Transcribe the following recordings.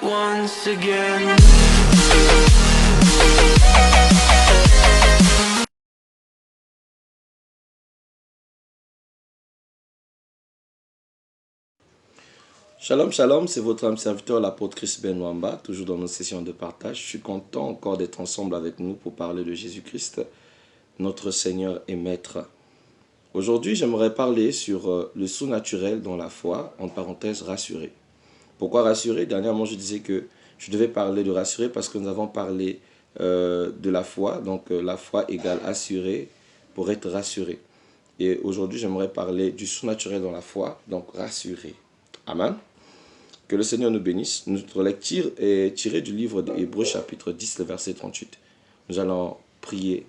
once again. Shalom, shalom, c'est votre âme serviteur, l'apôtre Chris Benwamba, toujours dans nos sessions de partage. Je suis content encore d'être ensemble avec nous pour parler de Jésus-Christ, notre Seigneur et Maître. Aujourd'hui, j'aimerais parler sur le surnaturel dans la foi, en parenthèse, rassurer. Pourquoi rassurer? Dernièrement, je disais que je devais parler de rassurer parce que nous avons parlé de la foi, donc la foi égale assurer pour être rassuré. Et aujourd'hui, j'aimerais parler du surnaturel dans la foi, donc rassurer. Amen. Que le Seigneur nous bénisse. Notre lecture est tirée du livre d'Hébreux chapitre 10, le verset 38. Nous allons prier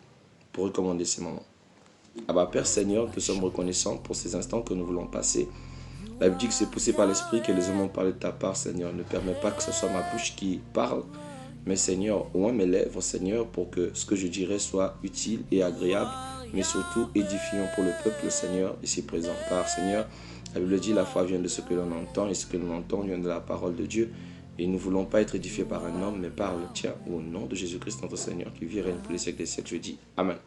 pour recommander ces moments. Abba Père Seigneur, nous sommes reconnaissants pour ces instants que nous voulons passer. La Bible dit que c'est poussé par l'Esprit que les hommes ont parlé de ta part, Seigneur. Ne permets pas que ce soit ma bouche qui parle, mais Seigneur, au moins mes lèvres, Seigneur, pour que ce que je dirai soit utile et agréable, mais surtout édifiant pour le peuple, Seigneur, ici présent. Car, Seigneur, la Bible dit, la foi vient de ce que l'on entend, et ce que l'on entend vient de la parole de Dieu. Et nous ne voulons pas être édifiés par un homme, mais par le tien, au nom de Jésus-Christ, notre Seigneur, qui vit et règne pour les siècles des siècles. Je dis Amen.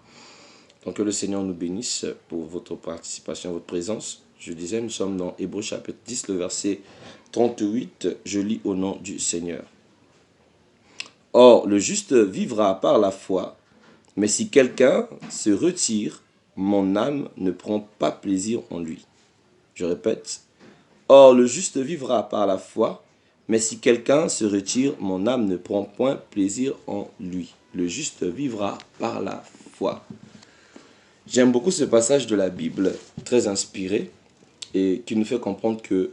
Donc que le Seigneur nous bénisse pour votre participation, votre présence. Je disais, nous sommes dans Hébreux chapitre 10, le verset 38. Je lis au nom du Seigneur. Or, le juste vivra par la foi, mais si quelqu'un se retire, mon âme ne prend pas plaisir en lui. Je répète. Or, le juste vivra par la foi, mais si quelqu'un se retire, mon âme ne prend point plaisir en lui. Le juste vivra par la foi. J'aime beaucoup ce passage de la Bible, très inspiré, et qui nous fait comprendre que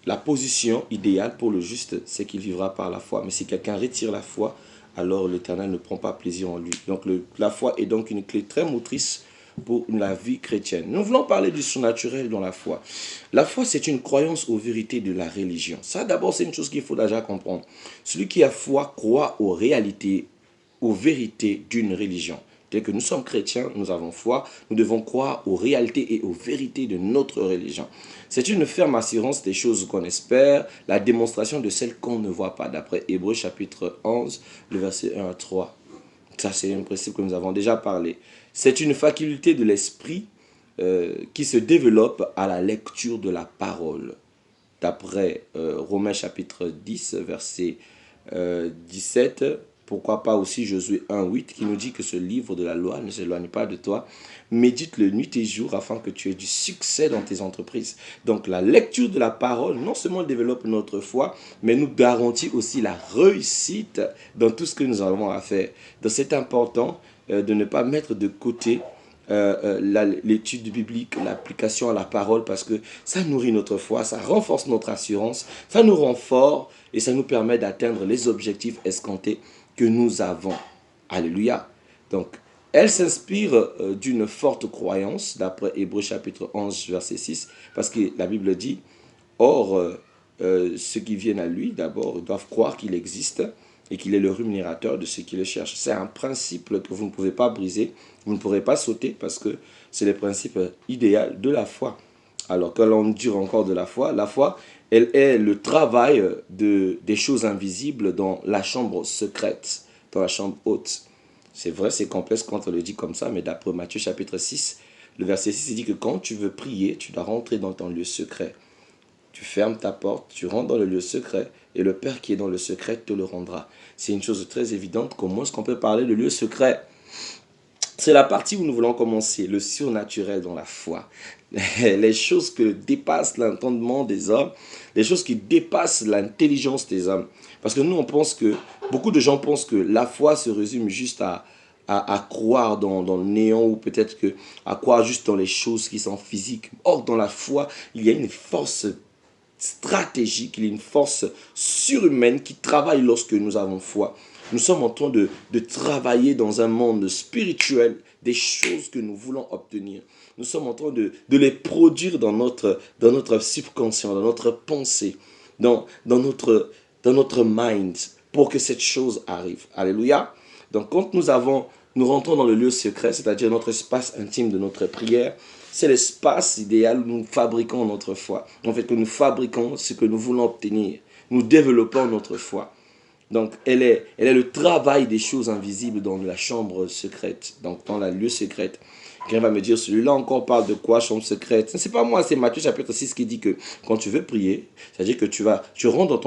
la position idéale pour le juste, c'est qu'il vivra par la foi. Mais si quelqu'un retire la foi, alors l'Éternel ne prend pas plaisir en lui. Donc la foi est donc une clé très motrice pour la vie chrétienne. Nous voulons parler du surnaturel dans la foi. La foi, c'est une croyance aux vérités de la religion. Ça, d'abord, c'est une chose qu'il faut déjà comprendre. Celui qui a foi croit aux réalités, aux vérités d'une religion. Dès que nous sommes chrétiens, nous avons foi, nous devons croire aux réalités et aux vérités de notre religion. C'est une ferme assurance des choses qu'on espère, la démonstration de celles qu'on ne voit pas, d'après Hébreux chapitre 11, le verset 1 à 3. Ça, c'est un principe que nous avons déjà parlé. C'est une faculté de l'esprit qui se développe à la lecture de la parole. D'après Romains chapitre 10, verset 17, pourquoi pas aussi Josué 1,8 qui nous dit que ce livre de la loi ne s'éloigne pas de toi. Médite-le nuit et jour afin que tu aies du succès dans tes entreprises. Donc la lecture de la parole non seulement développe notre foi, mais nous garantit aussi la réussite dans tout ce que nous avons à faire. Donc c'est important de ne pas mettre de côté l'étude biblique, l'application à la parole, parce que ça nourrit notre foi, ça renforce notre assurance, ça nous rend forts et ça nous permet d'atteindre les objectifs escomptés que nous avons. Alléluia. Donc, elle s'inspire d'une forte croyance, d'après Hébreux chapitre 11, verset 6, parce que la Bible dit, or, ceux qui viennent à lui, d'abord, doivent croire qu'il existe et qu'il est le rémunérateur de ceux qui le cherchent. C'est un principe que vous ne pouvez pas briser, vous ne pourrez pas sauter, parce que c'est le principe idéal de la foi. Alors, quand l'on dit encore de la foi, elle est le travail des choses invisibles dans la chambre secrète, dans la chambre haute. C'est vrai, c'est complexe quand on le dit comme ça, mais d'après Matthieu chapitre 6, le verset 6, il dit que quand tu veux prier, tu dois rentrer dans ton lieu secret. Tu fermes ta porte, tu rentres dans le lieu secret, et le Père qui est dans le secret te le rendra. C'est une chose très évidente. Comment est-ce qu'on peut parler de lieu secret? C'est la partie où nous voulons commencer, le surnaturel dans la foi. Les choses que dépassent l'entendement des hommes, les choses qui dépassent l'intelligence des hommes. Parce que nous, beaucoup de gens pensent que la foi se résume juste à croire dans le néant, ou peut-être à croire juste dans les choses qui sont physiques. Or, dans la foi, il y a une force stratégique, il y a une force surhumaine qui travaille lorsque nous avons foi. Nous sommes en train de travailler dans un monde spirituel des choses que nous voulons obtenir. Nous sommes en train de les produire dans notre subconscient, dans notre pensée, dans notre mind, pour que cette chose arrive. Alléluia. Donc quand nous rentrons dans le lieu secret, c'est-à-dire notre espace intime de notre prière, c'est l'espace idéal où nous fabriquons notre foi. En fait, que nous fabriquons ce que nous voulons obtenir. Nous développons notre foi. Donc, elle est le travail des choses invisibles dans la chambre secrète, donc dans la lieu secrète. Quelqu'un va me dire, celui-là encore parle de quoi, chambre secrète? Ce n'est pas moi, c'est Matthieu chapitre 6 qui dit que quand tu veux prier, c'est-à-dire que tu rentres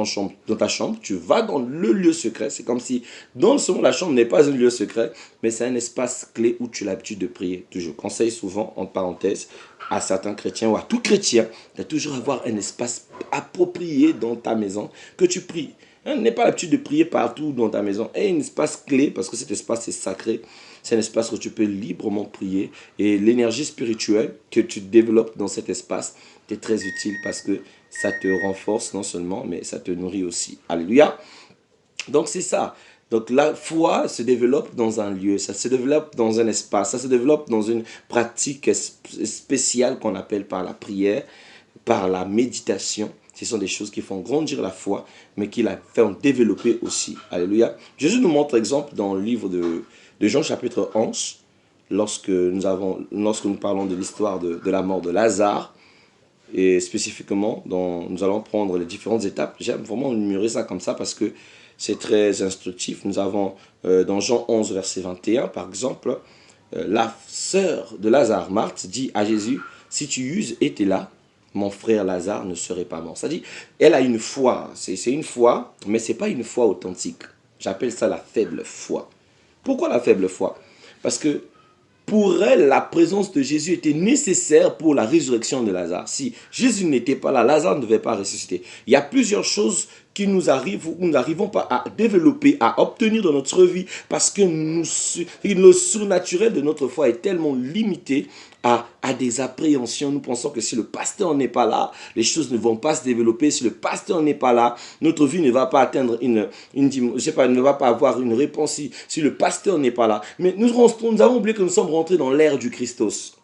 dans ta chambre, tu vas dans le lieu secret. C'est comme si, dans le second, la chambre n'est pas un lieu secret, mais c'est un espace clé où tu as l'habitude de prier. Je conseille souvent, entre parenthèses, à certains chrétiens ou à tout chrétien, de toujours avoir un espace approprié dans ta maison que tu pries. N'aie pas l'habitude de prier partout dans ta maison. Aie un espace clé parce que cet espace est sacré. C'est un espace où tu peux librement prier. Et l'énergie spirituelle que tu développes dans cet espace est très utile parce que ça te renforce non seulement, mais ça te nourrit aussi. Alléluia. Donc c'est ça. Donc la foi se développe dans un lieu, ça se développe dans un espace, ça se développe dans une pratique spéciale qu'on appelle par la prière, par la méditation. Ce sont des choses qui font grandir la foi, mais qui la font développer aussi. Alléluia. Jésus nous montre exemple dans le livre de Jean chapitre 11, lorsque nous parlons de l'histoire de la mort de Lazare, et spécifiquement, nous allons prendre les différentes étapes. J'aime vraiment numérer ça comme ça parce que c'est très instructif. Nous avons dans Jean 11, verset 21, par exemple, la sœur de Lazare, Marthe, dit à Jésus, si tu euses été là, mon frère Lazare ne serait pas mort. C'est-à-dire, elle a une foi. C'est une foi, mais ce n'est pas une foi authentique. J'appelle ça la faible foi. Pourquoi la faible foi? Parce que pour elle, la présence de Jésus était nécessaire pour la résurrection de Lazare. Si Jésus n'était pas là, Lazare ne devait pas ressusciter. Il y a plusieurs choses qui nous arrivent ou nous n'arrivons pas à développer, à obtenir dans notre vie parce que le surnaturel de notre foi est tellement limité à des appréhensions. Nous pensons que si le pasteur n'est pas là, les choses ne vont pas se développer. Si le pasteur n'est pas là, notre vie ne va pas atteindre ne va pas avoir une réponse si le pasteur n'est pas là. Mais nous avons oublié que nous sommes rentrés dans l'ère du Christos.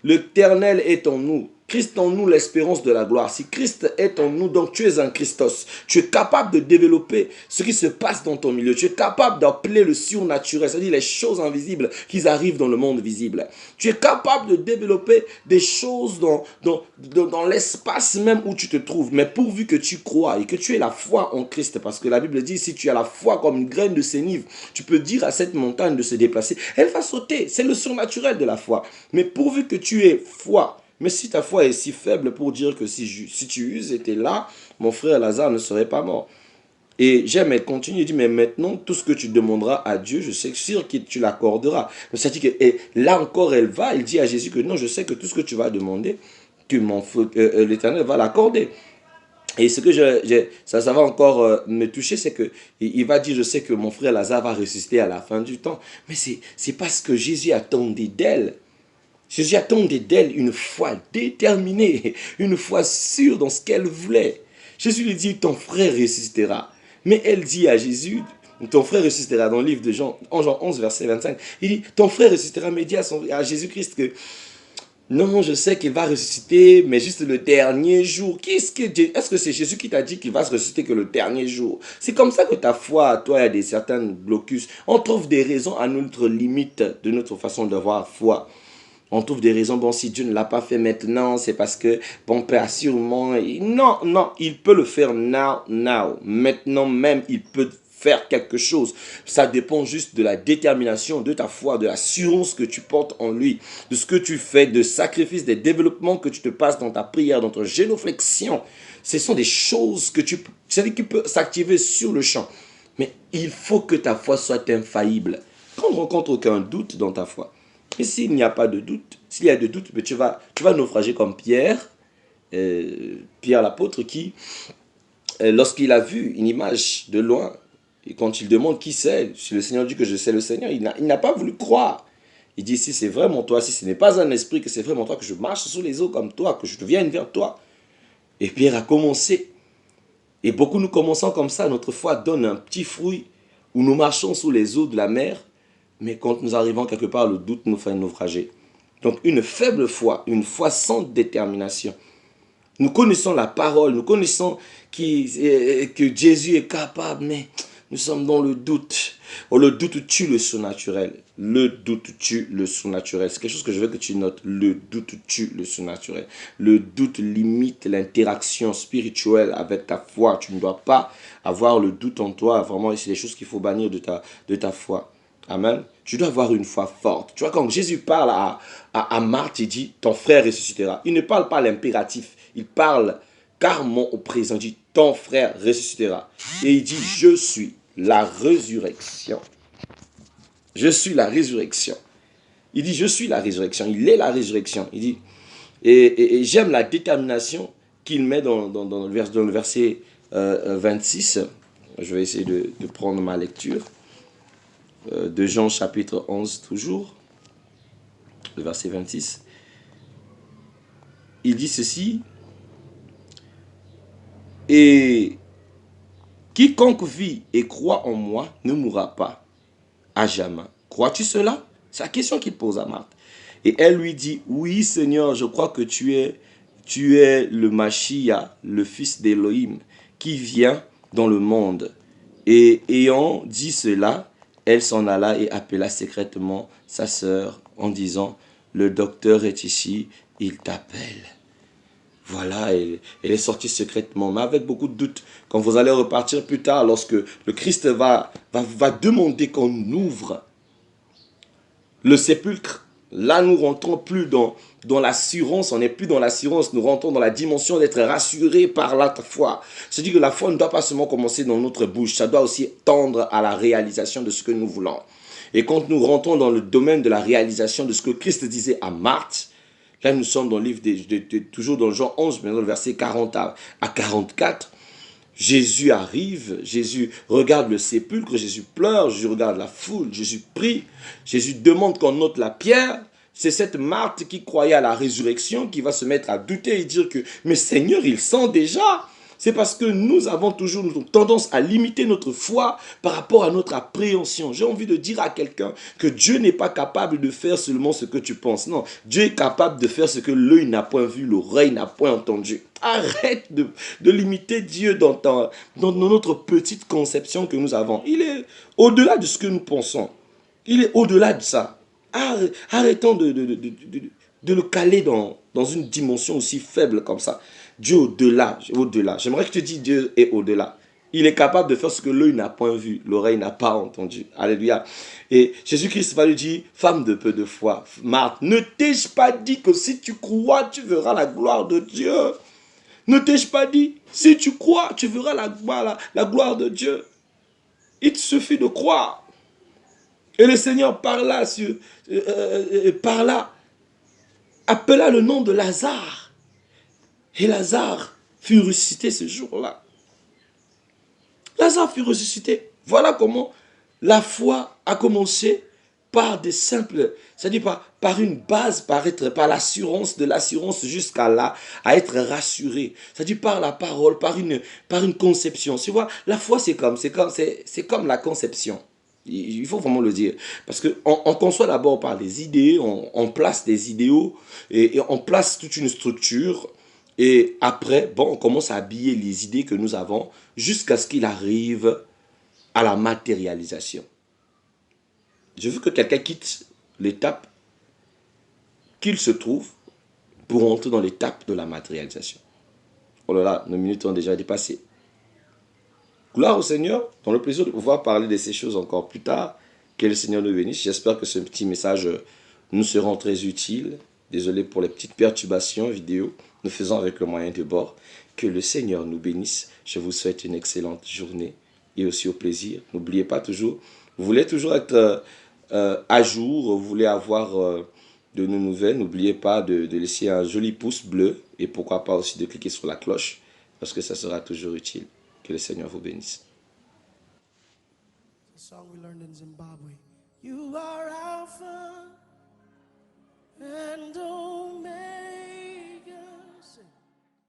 L'Éternel est en nous. Christ en nous, l'espérance de la gloire. Si Christ est en nous, donc tu es un Christos. Tu es capable de développer ce qui se passe dans ton milieu. Tu es capable d'appeler le surnaturel, c'est-à-dire les choses invisibles qui arrivent dans le monde visible. Tu es capable de développer des choses dans l'espace même où tu te trouves. Mais pourvu que tu crois et que tu aies la foi en Christ, parce que la Bible dit, si tu as la foi comme une graine de sénive, tu peux dire à cette montagne de se déplacer. Elle va sauter. C'est le surnaturel de la foi. Mais pourvu que tu aies foi, mais si ta foi est si faible pour dire que si tu euses été là, mon frère Lazare ne serait pas mort. Et j'aime, elle continue, il dit, mais maintenant, tout ce que tu demanderas à Dieu, je sais sûr que tu l'accorderas. C'est-à-dire que et là encore, elle dit à Jésus que non, je sais que tout ce que tu vas demander, l'Éternel va l'accorder. Et ce que ça va encore me toucher, c'est qu'il va dire, je sais que mon frère Lazare va ressusciter à la fin du temps. Mais c'est parce que Jésus attendait d'elle. Jésus attendait d'elle une foi déterminée, une foi sûre dans ce qu'elle voulait. Jésus lui dit, ton frère ressuscitera. Mais elle dit à Jésus, ton frère ressuscitera, dans le livre de Jean, en Jean 11, verset 25, il dit, ton frère ressuscitera, mais il dit à Jésus-Christ que, non, je sais qu'il va ressusciter, mais juste le dernier jour. Est-ce que c'est Jésus qui t'a dit qu'il va se ressusciter que le dernier jour? C'est comme ça que ta foi, toi, il y a certains blocus. On trouve des raisons à notre limite de notre façon d'avoir foi. On trouve des raisons, bon, si Dieu ne l'a pas fait maintenant, c'est parce que, bon, Père, sûrement, non, il peut le faire now, maintenant même, il peut faire quelque chose. Ça dépend juste de la détermination de ta foi, de l'assurance que tu portes en lui, de ce que tu fais, de sacrifices, des développements que tu te passes dans ta prière, dans ton génoflexion. Ce sont des choses qui peuvent s'activer sur le champ. Mais il faut que ta foi soit infaillible. Quand on ne rencontre aucun doute dans ta foi, et s'il n'y a pas de doute, s'il y a de doute, tu vas naufrager comme Pierre l'apôtre qui, lorsqu'il a vu une image de loin, et quand il demande qui c'est, si le Seigneur dit que je sais le Seigneur, il n'a pas voulu croire. Il dit, si c'est vraiment toi, si ce n'est pas un esprit, que c'est vraiment toi, que je marche sous les eaux comme toi, que je vienne vers toi. Et Pierre a commencé. Et beaucoup nous commençons comme ça, notre foi donne un petit fruit, où nous marchons sous les eaux de la mer, mais quand nous arrivons quelque part, le doute nous fait naufrager. Donc une faible foi, une foi sans détermination. Nous connaissons la parole, nous connaissons que Jésus est capable, mais Nous sommes dans le doute. Oh, le doute tue le surnaturel. Le doute tue le surnaturel. C'est quelque chose que je veux que tu notes. Le doute tue le surnaturel. Le doute limite l'interaction spirituelle avec ta foi. Tu ne dois pas avoir le doute en toi. Vraiment, c'est des choses qu'il faut bannir de ta foi. Amen. Tu dois avoir une foi forte. Tu vois, quand Jésus parle à Marthe, il dit, ton frère ressuscitera. Il ne parle pas à l'impératif. Il parle carrément au présent. Il dit, ton frère ressuscitera. Et il dit, je suis la résurrection. Je suis la résurrection. Il dit, je suis la résurrection. Il est la résurrection. Il dit, et j'aime la détermination qu'il met dans le verset 26. Je vais essayer de prendre ma lecture. De Jean chapitre 11 toujours, le verset 26. Il dit ceci, et quiconque vit et croit en moi ne mourra pas à jamais. Crois-tu cela? C'est la question qu'il pose à Marthe. Et elle lui dit, oui Seigneur, je crois que tu es le Machia, le fils d'Élohim, qui vient dans le monde. Et ayant dit cela, elle s'en alla et appela secrètement sa sœur en disant, le docteur est ici, il t'appelle. Voilà, elle est sortie secrètement, mais avec beaucoup de doutes. Quand vous allez repartir plus tard, lorsque le Christ va demander qu'on ouvre le sépulcre, là nous rentrons plus dans l'assurance, on n'est plus dans l'assurance, nous rentrons dans la dimension d'être rassurés par la foi. C'est-à-dire que la foi ne doit pas seulement commencer dans notre bouche, ça doit aussi tendre à la réalisation de ce que nous voulons. Et quand nous rentrons dans le domaine de la réalisation de ce que Christ disait à Marthe, là nous sommes dans le livre, toujours dans Jean 11, mais dans le verset 40 à 44, Jésus arrive, Jésus regarde le sépulcre, Jésus pleure, Jésus regarde la foule, Jésus prie, Jésus demande qu'on ôte la pierre. C'est cette Marthe qui croyait à la résurrection qui va se mettre à douter et dire que, mais Seigneur, il sent déjà. C'est parce que nous avons toujours tendance à limiter notre foi par rapport à notre appréhension. J'ai envie de dire à quelqu'un que Dieu n'est pas capable de faire seulement ce que tu penses. Non, Dieu est capable de faire ce que l'œil n'a point vu, l'oreille n'a point entendu. Arrête de limiter Dieu dans notre petite conception que nous avons. Il est au-delà de ce que nous pensons. Il est au-delà de ça. Arrêtons de le caler dans une dimension aussi faible comme ça. Dieu au-delà, au-delà. J'aimerais que tu dises Dieu est au-delà. Il est capable de faire ce que l'œil n'a point vu, l'oreille n'a pas entendu. Alléluia. Et Jésus-Christ va lui dire, femme de peu de foi, Marthe, ne t'ai-je pas dit que si tu crois, tu verras la gloire de Dieu? Ne t'ai-je pas dit, si tu crois, tu verras la gloire de Dieu? Il te suffit de croire. Et le Seigneur parla, appela le nom de Lazare. Et Lazare fut ressuscité ce jour-là. Lazare fut ressuscité. Voilà comment la foi a commencé par des simples, c'est-à-dire par une base, par l'assurance, de l'assurance jusqu'à là, à être rassuré. C'est-à-dire par la parole, par une conception. Tu vois, la foi c'est comme la conception. Il faut vraiment le dire. Parce qu'on conçoit d'abord par les idées, on place des idéaux et on place toute une structure. Et après, bon, on commence à habiller les idées que nous avons jusqu'à ce qu'il arrive à la matérialisation. Je veux que quelqu'un quitte l'étape qu'il se trouve pour entrer dans l'étape de la matérialisation. Oh là là, nos minutes ont déjà dépassé. Gloire au Seigneur, dans le plaisir de pouvoir parler de ces choses encore plus tard. Que le Seigneur nous bénisse. J'espère que ce petit message nous sera très utile. Désolé pour les petites perturbations vidéo. Nous faisons avec le moyen de bord. Que le Seigneur nous bénisse. Je vous souhaite une excellente journée et aussi au plaisir. N'oubliez pas toujours, vous voulez toujours être à jour, vous voulez avoir de nos nouvelles. N'oubliez pas de laisser un joli pouce bleu et pourquoi pas aussi de cliquer sur la cloche parce que ça sera toujours utile. Que le Seigneur vous bénisse. Song we learned in Zimbabwe. You are Alpha and